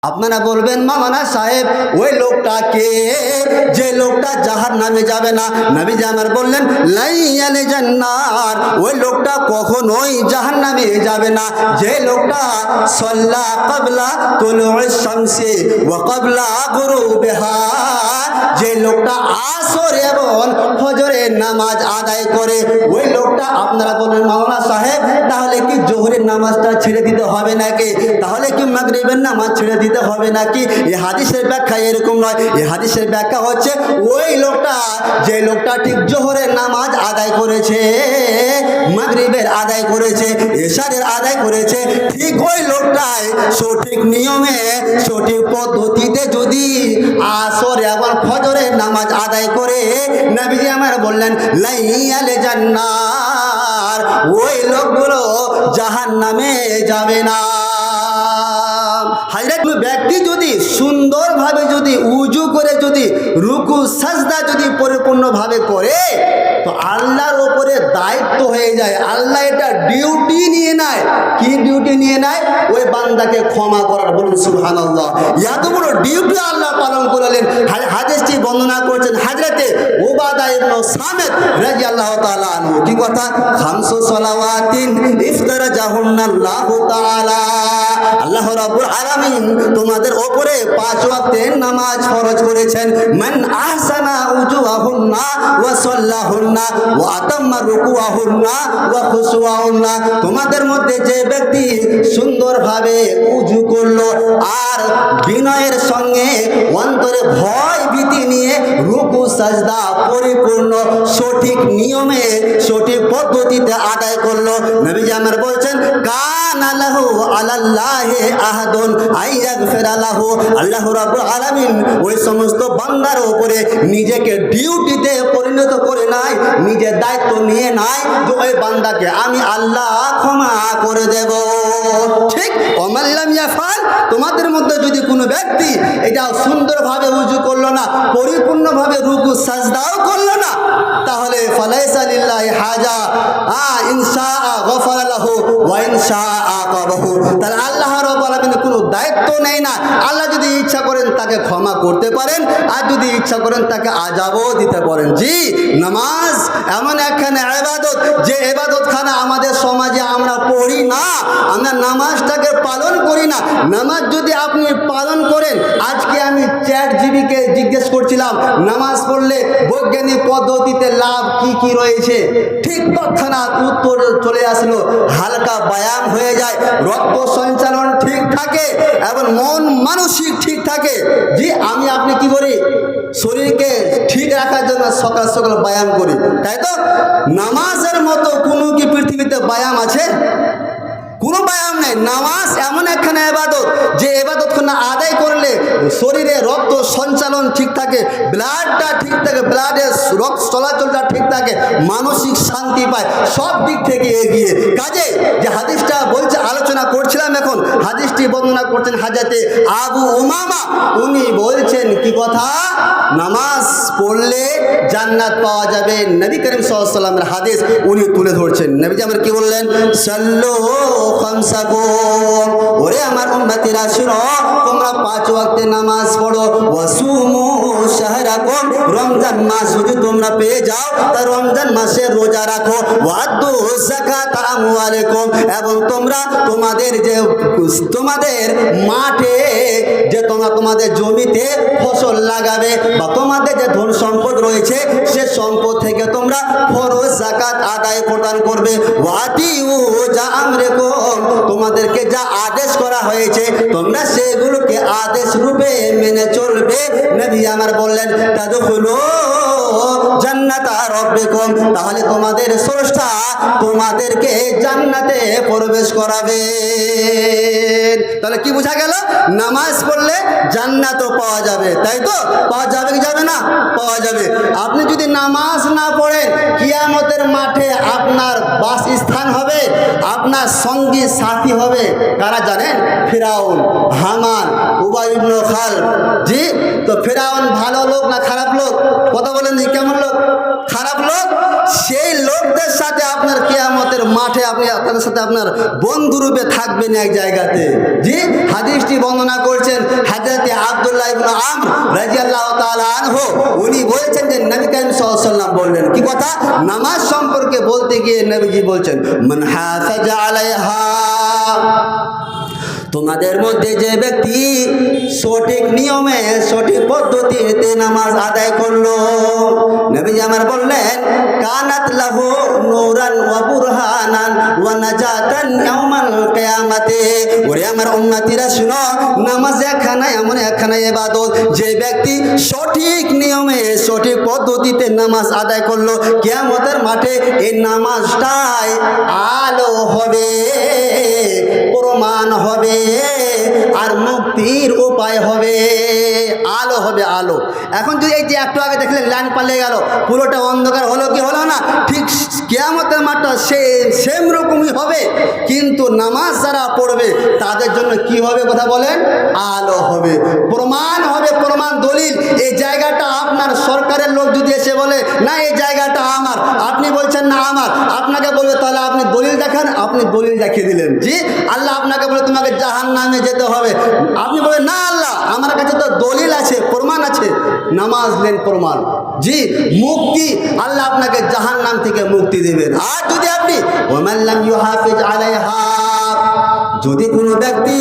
আপনারা বলবেন মাওলানা সাহেব ওই লোকটাকে যে লোকটা জাহান্নামে যাবে না, নবীজি আমার বললেন লাইয়ালে জান্নার, ওই লোকটা কখনোই জাহান্নামে যাবে না যে লোকটা সাল্লা ক্বাবলা তুলুইশ শামসি ওয়া ক্বাবলা গুরুবিহা, যে লোকটা আসর এবং ফজরের নামাজ আদায় করে। ওই লোকটা আপনারা বলেন মাওলানা সাহেব তাহলে কি জোহরের নামাজটা ছেড়ে দিতে হবে নাকি, তাহলে কি মাগরিবের নামাজ ছেড়ে দিতে হবে নাকি? এই হাদিসের ব্যাখ্যা এরকম নয়। এই হাদিসের ব্যাখ্যা হচ্ছে ওই লোকটা যে লোকটা ঠিক জোহরের নামাজ আদায় করেছে, মাগরিবের আদায় করেছে, এশারের আদায় করেছে, ঠিক ওই লোকটাই সঠিক নিয়মে সঠিক পদ্ধতিতে যদি আসর এবং ফজরের নামাজ আদায় করে, নবীজি আমার বললেন লাইয়ালে জান্নার, ওই লোকগুলো জাহান্নামে যাবে না। হাজরাত ব্যক্তি যদি সুন্দরভাবে যদি উজু করে যদি রুকু সাজদা যদি পরিপূর্ণভাবে করে তো আল্লাহর ওপরে দায়িত্ব হয়ে যায়। আল্লাহ এটা ডিউটি নিয়ে নেয়। কি ডিউটি নিয়ে নেয়? ওই বান্দাকে ক্ষমা করার। বলুন সুবহানাল্লাহ। এত বড় ডিউটি আল্লাহ পালন করলেন। হাদিসটি বর্ণনা করেছেন হযরতে উবাদা ইবনে সামিত রাদিয়াল্লাহু তাআলা আনহু। কি কথা? খামসু সালাওয়াতিন ইফতারাজাহুন্নাল্লাহু তাআলা, আল্লাহ রাব্বুল আলামিন তোমাদের উপরে 5 ওয়াক্তের নামাজ ফরজ করেছেন। মান আহসানা উজুহুন্না ওয়া সাল্লাহুন্না ওয়া আতাম্মা রুকুহুন্না ওয়া খুশুহুন্না, তোমাদের মধ্যে যে ব্যক্তি সুন্দরভাবে উজু করলো আর বিনয়ের সঙ্গে অন্তরে ভয় ভীতি নিয়ে রুকু সাজদা পরিপূর্ণ সঠিক নিয়মে সঠিক পদ্ধতিতে আদায় করলো, নবীজি আমার বলছেন কানা লাহু আলাল্লাহি আহাদুন আইয়াগফিরা লাহু, আল্লাহ রাব্বুল আলামিন ওই সমস্ত বান্দার উপরে নিজেকে ডিউটিতে পরিণত করে নাই, নিজের দায়িত্ব নিয়ে নাই যে ওই বান্দাকে আমি আল্লাহ ক্ষমা করে দেব। ঠিক ওমাল্লাম ইয়াফাল, তোমাদের মধ্যে যদি কোনো ব্যক্তি এটা সুন্দরভাবে উজু করলো না, পরিপূর্ণভাবে রুকু সাজদাও করলো না, তাহলে ফালাইসা লিল্লাহি হাজা ইনশাআ গফারা লাহু ওয়া ইনশাআ আকাবাহু, তাহলে আল্লাহ রাব্বুল আলামিন কোনো দায়িত্ব নেই না। আল্লাহ যদি ইচ্ছা করেন তাকে ক্ষমা করতে পারেন, আর যদি ইচ্ছা করেন তাকে আযাবও দিতে পারেন। জি, নামাজ এমন একখানা ইবাদত যে ইবাদতখানা আমাদের সমাজে আমরা পড়ি না, আমরা নামাজটাকে পালন করি না। নামাজ যদি আপনি পালন করেন, আজকে আমি চ্যাট জিবিকে জিজ্ঞেস করছিলাম নামাজ পড়লে বৈজ্ঞানিক পদ্ধতিতে লাভ কি কি রয়েছে, ঠিক তৎক্ষণাৎ উত্তর চলে আসলো, হালকা ব্যায়াম হয়ে যায়, রক্ত সঞ্চালন ঠিক থাকে এবং মন মানসিক ঠিক থাকে। জি, আমি আপনি কি করি? শরীরকে ঠিক রাখার জন্য সকাল সকাল ব্যায়াম করি, তাই তো? নামাজের মতো কোনো কি পৃথিবীতে ব্যায়াম আছে? কোনো ব্যায়াম নেই। নামাজ এমন একখানা ইবাদত যে ইবাদতখানা আদায় করলে শরীরে রক্ত সঞ্চালন ঠিক থাকে, ব্লাডটা ঠিক থাকে, ব্লাডের রক্ত চলাচলটা ঠিক থাকে, মানসিক শান্তি পায়, সব দিক থেকে এগিয়ে। কাজে যে হাদিসটা বলছে, আলোচনা করছিলাম এখন, হাদিসটি বর্ণনা করছেন হযরতে আবু উমামা। উনি বলছেন কি কথা? নামাজ পড়লে জান্নাত পাওয়া যাবে। নবী করিম সাল্লাল্লাহু আলাইহি ওয়াসাল্লামের হাদিস উনি তুলে ধরছেন। নবীজি আমার কি বললেন? সাল্লু খামসাকুম, ওরে আমার উম্মতিরা শুনো, তোমরা 5 ওয়াক্তে নামাজ পড়ো। ওয়াসুমু শাহরাকুম, রমজান মাস যদি তোমরা পেয়ে যাও তা রমজান মাসে রোজা রাখো। ওয়াদু যাকাত আমওয়ালিকুম, এবং তোমরা তোমাদের যে তোমাদের মাঠে যে তোমাদের জমিতে ফসল লাগাবে বা তোমাদের যে ধন সম্পদ রয়েছে সে সম্পদ থেকে তোমরা ফরজ যাকাত আদায় প্রদান করবে। ওয়াতিউ যা আমরিকুম, তোমাদেরকে যা আদেশ করা হয়েছে তোমরা সেগুলোকে আদেশ রূপে মেনে চলবে। নবী আমার বললেন তাদখুলু জান্নাতা রাব্বিকুম, তাহলে তোমাদের স্রষ্টা তোমাদেরকে জান্নাতে প্রবেশ করাবে। তাহলে কি বোঝা গেল? নামাজ পড়লে জান্নাতও পাওয়া যাবে, তাই তো? পাওয়া যাবে কি যাবে না? পাওয়া যাবে। আপনি যদি নামাজ না পড়েন, কিয়ামতের মাঠে আপনার বাসস্থান হবে, আপনার সঙ্গী সাথী হবে কারা জানেন? ফিরাউন, হামান, উবাই ইবনে খালদ। জি, তো ফিরাউন ভালো লোক না খারাপ লোক? কথা বলেন, কেমন লোক? খারাপ লোক। সেই লোকদের সাথে আপনার কিয়ামতের মাঠে আপনি আপনাদের সাথে সাথে আপনার বন্ধুরূপে থাকবেন এক জায়গাতে। জি, হাদিসটি বর্ণনা করছেন হযরতে আব্দুল্লাহ ইবনে আমর রাদিয়াল্লাহু তাআলা আনহু। উনি বলেছেন যে নবী করিম সাল্লাল্লাহু আলাইহি ওয়াসাল্লাম বললেন কি কথা, নামাজ সম্পর্কে বলতে গিয়ে নবীজি বলছেন মান হাফাজা আলাইহা, তোমাদের মধ্যে যে ব্যক্তি সঠিক নিয়মে সঠিক পদ্ধতিতে নামাজ আদায় করলো, নবীজি আমার বললেন কানাত লাহু নূরান ওয়া বুরহানান ওয়া নাজাতান ইয়াউমাল কিয়ামাতে। ওরে আমার উম্মতিরা শুনো, নামাজ একখানা এমন একখানা ইবাদত, যে ব্যক্তি সঠিক নিয়মে সঠিক পদ্ধতিতে নামাজ আদায় করলো, কিয়ামতের মাঠে এই নামাজটাই আলো হবে, প্রমাণ হবে, আর মুক্তির উপায় হবে, আলো হবে, আলো। এখন যদি এই যে একটু আগে দেখলেন লাইন পালিয়ে গেল, পুরোটা অন্ধকার হলো কি হলো না, ঠিক কিয়ামতের মাঠটা সেম রকমই হবে, কিন্তু নামাজ যারা পড়বে তাদের জন্য কি হবে কথা বলেন, আলো হবে, প্রমাণ হবে, প্রমাণ দলিল। এই জায়গাটা আপনার, সরকারের লোক যদি এসে বলে না এই জায়গাটা আমার, আপনি বলছেন না আমার, আপনাকে বলবে তাহলে আপনি দলিল দেখান, আপনি দলিল দেখিয়ে দিলেন। জি, আল্লাহ আপনাকে বলে তোমাকে জাহান্নামে যেতে হবে, আপনি বলেন না আল্লাহ আমার কাছে তো দলিল আছে, প্রমাণ আছে, নামাজ নেন প্রমাণ। জি, মুক্তি, আল্লাহ আপনাকে জাহান্নাম থেকে মুক্তি দেবেন। আর যদি আপনি ওয়ামান লাম ইউহাফিজ আলাইহা, যদি কোনো ব্যক্তি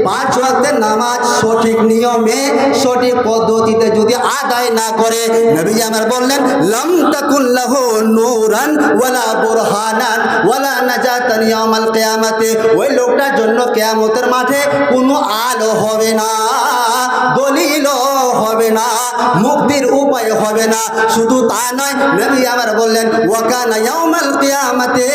5 ওয়াক্তের নামাজ সঠিক নিয়মে সঠিক পদ্ধতিতে যদি আদায় না করে, নবী আমার বললেন লাম তাকুল লাহু নূরান ওয়ালা বুরহানান ওয়ালা নাজাতান ইয়াউমাল কিয়ামাতে, ওই লোকটার জন্য কিয়ামতের মাঠে কোনো আলো হবে না, দলিল হবে না, মুক্তির উপায় হবে না। শুধু তা নয়, নবী আমার বললেন ওয়া কানা ইয়াউমাল কিয়ামাতে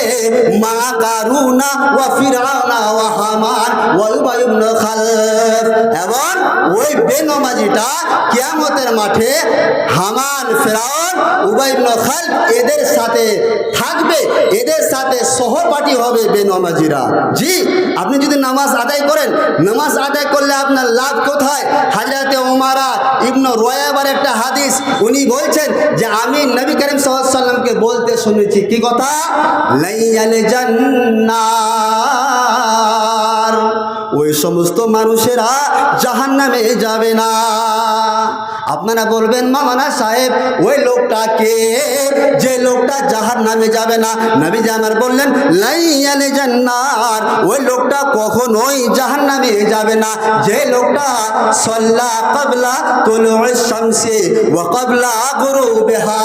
মা কারুনা ওয়া ফিরআউনা ওয়া হামান ওয়া উবাই ইবনে খালফ, এবং ওই বেনমাজিটা কিয়ামতের মাঠে হামান, ফিরআউন, উবাই ইবনে খালফ এদের সাথে থাকবে, এদের সাথে সহপাঠী হবে বেনমাজিরা। জি, আপনি যদি নামাজ আদায় করেন, নামাজ আদায় করলে আপনার লাভ কোথায়? হযরতে উমারা ইবনে রয়াবার একটা হাদিস, উনি বলছেন যে আমি নবী করিম সাল্লাল্লাহু আলাইহি ওয়াসাল্লামকে বলতে শুনেছি কি কথা, লাইয়াল জান্নার, ওই সমস্ত মানুষেরা জাহান্নামে যাবে না। আপনারা বলবেন মাওলানা সাহেব ওই লোকটা কে, যে লোকটা জাহান্নামে যাবে না? নবী আমার বললেন লাইয়াল জান্নার, ওই লোকটা কখনোই জাহান্নামে যাবে না যে লোকটা সাল্লা ক্বাবলা তুলুইশ শামসি ওয়া ক্বাবলা গুরুবিহা,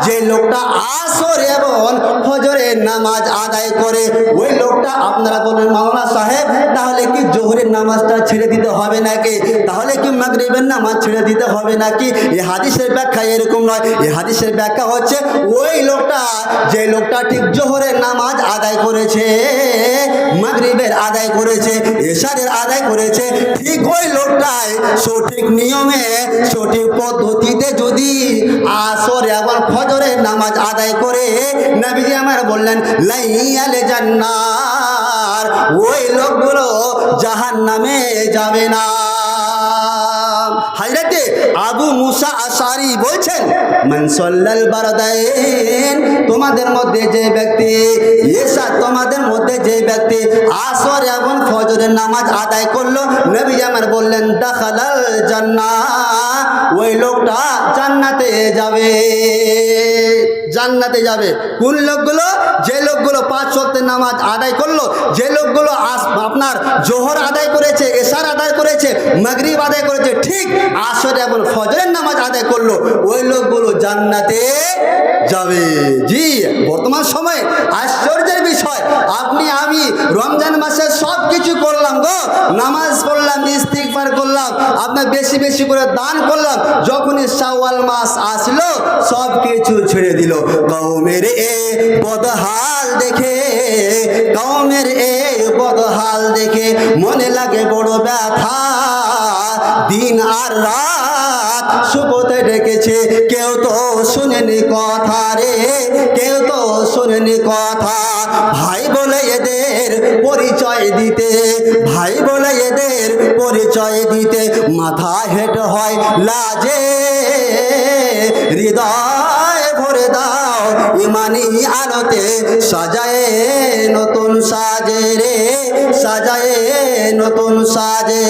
যে লোকটা আসর এবং ফজরের নামাজ আদায় করে। ওই লোকটা, আপনারা বলেন মাওলানা সাহেব তাহলে কি জোহরের নামাজটা ছেড়ে দিতে হবে নাকি, তাহলে কি মাগরিবের নামাজ ছেড়ে দিতে হবে নাকি? এই হাদিসের ব্যাখ্যা এরকম নয়। এই হাদিসের ব্যাখ্যা হচ্ছে ওই লোকটা, যে লোকটা ঠিক জোহরের নামাজ আদায় করেছে, মাগরিবের আদায় করেছে, এশারের আদায় করেছে, ঠিক ওই লোকটাই সঠিক নিয়মে সঠিক পদ্ধতিতে যদি আসর এবং ফজরের নামাজ আদায় করে, নবীজি আমার বললেন লাইয়াল জান্নার, ওই লোকগুলো জাহান্নামে যাবে না। হযরতে আবু মুসা আশআরী বলছেন মান সাল্লাল বারদাইন, তোমাদের মধ্যে যে ব্যক্তি, এসা তোমাদের মধ্যে যে ব্যক্তি আসর এবং ফজরের নামাজ আদায় করলো, নবী আমার বললেন দাখালাল জান্নাহ, ওই লোকটা জান্নাতে যাবে, জান্নাতে যাবে। কোন লোকগুলো? যে লোকগুলো 5 ওয়াক্তের নামাজ আদায় করলো, যে লোকগুলো আপনার জোহর আদায় করেছে, এশার আদায় করেছে, মাগরিব আদায় করেছে, ঠিক আসর এবং ফজরের নামাজ আদায় করলো, ওই লোকগুলো জান্নাতে যাবে। জি, বর্তমান সময়ে আশ্চর্যের বিষয়, আপনি আমি রমজান মাসে সব কিছু করলাম গো, নামাজ পড়লাম, ইস্তিগফার করলাম, আপনার বেশি বেশি করে দান করলাম, যখনই শাওয়াল মাস আসলো সব কিছু ছেড়ে দিল। কওমের এ বদহাল দেখে, কওমের এ বদহাল দেখে মনে লাগে বড় ব্যথা, দিন আর রাত সুপথে ডেকেছে, কেউ তো শুনেনি কথা রে, কেউ তো শুনেনি কথা। ভাই বলে এদের পরিচয় দিতে, ভাই বলে এদের পরিচয় দিতে মাথা হেঁট হয় লাজে, হৃদয় ভরে দাও ইমানি আলোতে সাজায়ে নতুন সাজে রে, সাজায়ে নতুন সাজে।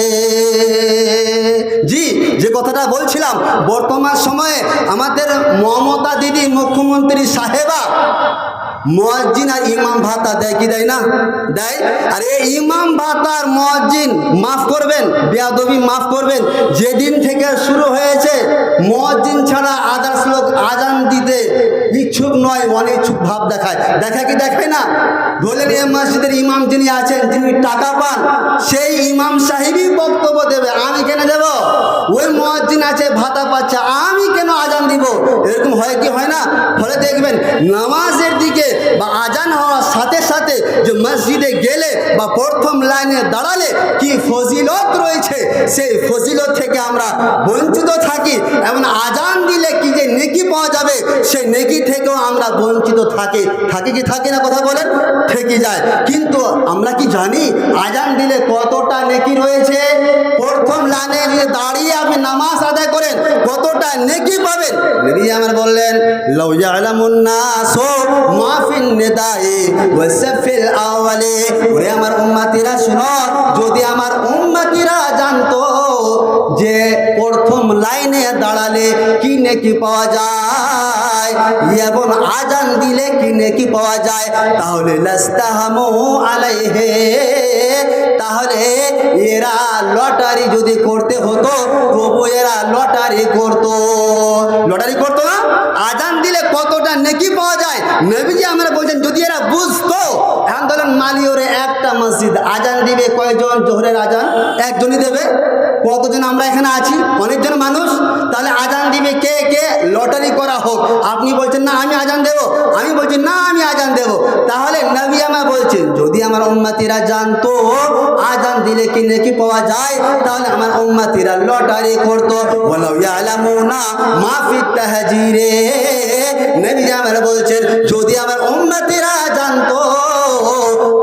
জি, যে কথাটা বলছিলাম, বর্তমান সময়ে আমাদের মমতা দিদি মুখ্যমন্ত্রী সাহেবা মুয়াজ্জিন আর ইমাম ভাতা দেয় কি দেয় না? দেয়। আর এই ইমাম ভাতার মুয়াজ্জিন মাফ করবেন, বেয়াদবি মাফ করবেন, যেদিন থেকে শুরু হয়েছে মুয়াজ্জিন ছাড়া আদার্স লোক আজান দিতে ইচ্ছুক নয়, অনিচ্ছুক ভাব দেখায়। দেখা কি দেখায় না? বলেন এই মসজিদের ইমাম যিনি আছেন, যিনি টাকা পান, সেই ইমাম সাহেবই বক্তব্য দেবে, আমি কেন দেব? ওই মুয়াজ্জিন আছে ভাতা পাচ্ছে, আমি কেন আজান দিব? এরকম হয় কি হয় না? ফলে দেখবেন নামাজের দিকে বা আজান হওয়ার সাথে সাথে যে মসজিদে গেলে বা প্রথম লাইনে দাঁড়ালে কি ফজিলত রয়েছে, সেই ফজিলত থেকে আমরা বঞ্চিত থাকি। এমন আজান দিলে কি যে নেকি পাওয়া যাবে, সেই নেকি থেকেও আমরা বঞ্চিত থাকি। থাকি কি থাকি না? কথা বলেন, থেকে যায়। কিন্তু আমরা কি জানি আজান দিলে কতটা নেকি রয়েছে? প্রথম লাইনে যে দাঁড়িয়ে আপনি নামাজ আদায় করেন, কতটা নেকি পাবেন? নবী আমার বললেন, লাউ ইয়ালামুন নাসু মা ফিন নিদায়ে ওয়া সাফিল আওয়ালে। ওরে আমার উম্মতিরা শুনো, যদি আমার উম্মতিরা জানতো যে প্রথম লাইনে দাঁড়ালে কি নেকি পাওয়া যায় এবং আজান দিলে কি নেকি পাওয়া যায়, তাহলে লাস্তাহামু আলাইহি, তাহলে এরা লটারি যদি করতে হতো তবু এরা লটারি করতো। লটারি করতো না? আজান দিলে কতটা নেকি পাওয়া যায় নবীজি আমরা বলছেন, যদি এরা বুঝতো। এখন ধরেন মালিয়রে একটা মসজিদ, আজান দিবে কয়জন? জোহরের আজান একজনই দেবে। কতজন আমরা এখানে আছি? অনেকজন মানুষ। তাহলে আজান দিবে কে কে? লটারি করা হোক। আপনি বলছেন না আমি আজান দেব, আমি বলছি না আমি আজান দেব। তাহলে নবী আমার বলছেন, যদি আমার উম্মতিরা জানতো আজান দিলে কি নেকি পাওয়া যায়, তাহলে আমার উম্মতিরা লটারি করতো। ওয়ালাউ ইয়ালামুনা মা ফিত তাহজিরে। নবী আমার বলছেন, যদি আমার উম্মতিরা জানতো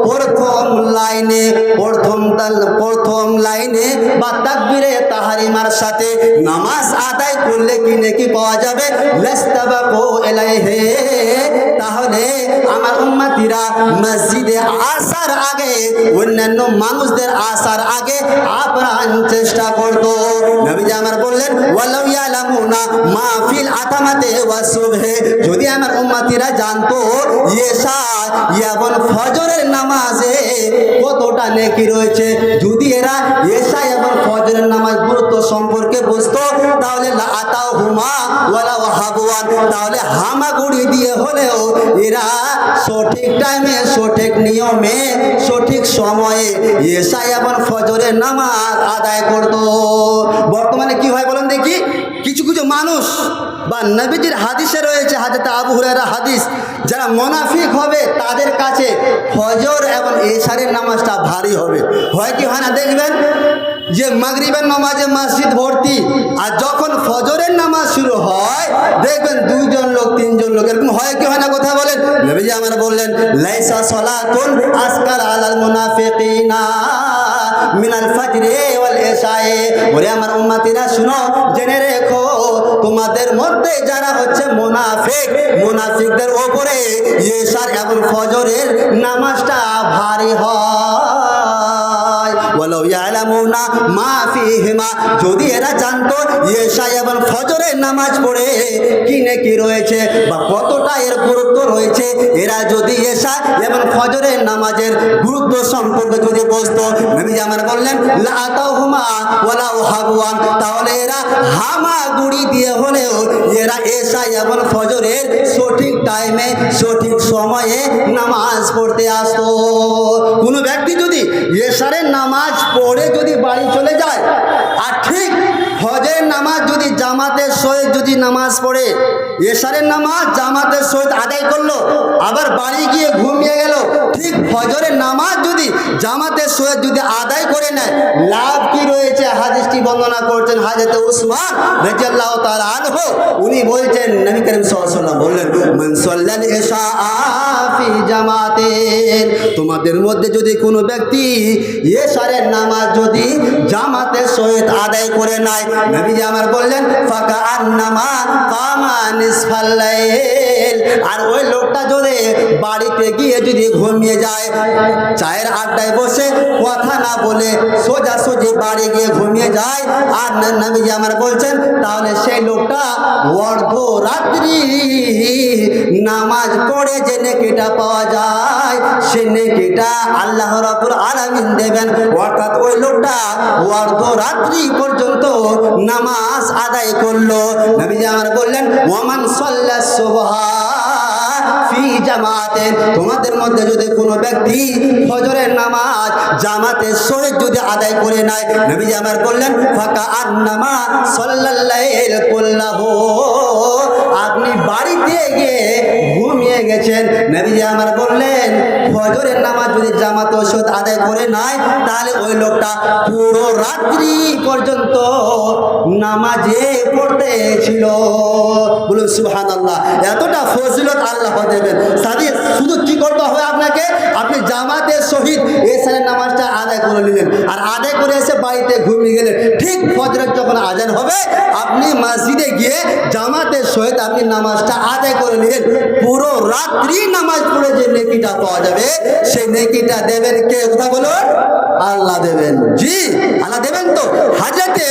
প্রথম লাইনে প্রথম লাইনে বা তাকবীরে তাহরিমার সাথে নামাজ আদায় করলে কি নেকি পাওয়া যাবে, লাস্তাবাকু ইলাইহি, তাহলে আমার উম্মতিরা মসজিদে আসার আগে, অন্যান্য মানুষদের আসার আগে আপ্রাণ চেষ্টা করতো। নবী আমার বললেন, ওয়ালাউ ইয়ালামুনা মা ফিল আতামাতে ওয়া সুবহে। যদি আমার উম্মতিরা জানতো ইশা এবং ফজরের নামাজে কতটা নেকি রয়েছে, যদি এরা ইশা এবং ফজরের নামাজ গুরুত্ব সম্পর্কে বুঝতো, তাহলে লা আতাহুমা ওয়ালা ওয়াহাবুয়ান, তাহলে হামাগুড়ি দিয়ে হলেও এরা সঠিক টাইমে, সঠিক নিয়মে, সঠিক সময়ে ইশা এবং ফজরের নামাজ আদায় করতো। বর্তমানে কি হয় বলেন দেখি? কিছু কিছু মানুষ বা নবীজির হাদিসে রয়েছে, হযরত আবু হুরায়রা হাদিস, যারা মুনাফিক হবে তাদের কাছে ফজর এবং ইশারের নামাজটা ভারী হবে। হয় কি হয় না? দেখবেন যে মাগরিবের নামাজে মসজিদ ভর্তি, আর যখন ফজরের নামাজ শুরু হয় দেখবেন দুইজন লোক, তিনজন লোক, এরকম হয় কি হয় না? কথা বলেন। নবীজি আমার বললেন, লাইসা সালাতুন আসকার আলাল মুনাফিকিনা মিনাল ফাজরে ওয়াল ইশায়ে। ওরে আমার উম্মতিরা শুনো, জেনে রেখো, তোমাদের মধ্যে যারা হচ্ছে মুনাফিক, মুনাফিকদের উপরে ইশার এবং ফজরের নামাজটা ভারী হয়। ওয়ালাউ ইয়ালামুনা মা ফিহিমা, যদি এরা জানতো ইশা এবং ফজরের নামাজ পড়ে কি নেকি রয়েছে বা কতটা এর গুরুত্ব রয়েছে, এরা যদি ইশা এবং ফজরের নামাজের গুরুত্ব সম্পর্কে যদি বুঝতো, নবী আমার বললেন, লা আতাহুমা ওয়ালা ওয়াহাবুয়ান, তাহলে এরা হামাগুড়ি দিয়ে হলেও এরা ইশা এবং ফজরের সঠিক টাইমে, সঠিক সময়ে নামাজ পড়তে আসতো। কোনো ব্যক্তি যদি ইশারের নামাজ পড়ে যদি বাড়ি চলে যায়, আর ঠিক ফজরের নামাজ যদি জামাতের সহিত যদি নামাজ পড়ে, ইশারের নামাজ জামাতের সহিত আদায় করলো, আবার বাড়ি গিয়ে ঘুমিয়ে গেল, ঠিক ফজরের নামাজ যদি জামাতের সহিত যদি আদায় করে নেয়, লাভ কি রয়েছে? হাদিসটি বর্ণনা করছেন হযরত উসমান রাদিয়াল্লাহু তাআলা আনহু। উনি বলছেন, নবী করিম সাল্লাল্লাহু আলাইহি ওয়াসাল্লাম বললেন, মান সাল্লাল ইশা ফি জামাতিন, তোমাদের মধ্যে যদি কোনো ব্যক্তি ইশারের নামাজ যদি জামাতের সহিত আদায় করে নাই, নবীজি আমার বললেন ফাকা আন্নামা কামা নিসফাল লাইল। আর ওই লোকটা যদি বাড়িতে গিয়ে যদি ঘুমিয়ে যায়, চায়ের আড্ডায় বসে কথা না বলে সোজাসুজি বাড়ি গিয়ে ঘুমিয়ে যায়, আর নবীজি আমার বলছেন তাহলে সেই লোকটা অর্ধরাত্রি নামাজ পড়ে যে নেকিটা পাওয়া যায় সে নেকিটা আল্লাহ রাব্বুল আলামিন দেবেন। অর্থাৎ ওই লোকটা অর্ধরাত্রি পর্যন্ত নামাজ আদায় করলো। নবীজি আমার বললেন ওয়ামান সাল্লা সুবহা ফি জামাতেন, তোমাদের মধ্যে যদি কোনো ব্যক্তি ফজরের নামাজ জামাতের সহিত যদি আদায় করে নেয়, নবীজি আমার বললেন ফাকা আন্নামা সাল্লাল লাইল কুল্লাহু, আপনি বাড়িতে গিয়ে ঘুমিয়ে গেছেন। নবীজি আমার বললেন ফজরের নামাজ যদি জামাতের সহিত আদায় করে নেয় তাহলে ওই লোকটা পুরো রাত্রি পর্যন্ত নামাজে পড়তে ছিল। বলুন সুবহানাল্লাহ। এতটা ফজিলত আল্লাহ দেবেন। সাথে শুধু কি করতে হবে আপনাকে, আপনি জামাতের সহিত এশারের নামাজটা আদায় করে নিলেন, আর আদায় করে এসে বাড়িতে ঘুমিয়ে গেলেন। ঠিক ফজরের যখন আজান হবে আপনি মসজিদে গিয়ে জামাতের সহিত আপনি নামাজটা আদায় করে নিলেন। পুরো রাত্রি নামাজ পড়ে যে নেকিটা পাওয়া যাবে সেই নেকিটা দেবেন কে? কথা বলুন, আল্লাহ দেবেন। জি, আল্লাহ দেবেন। তো হাজরতে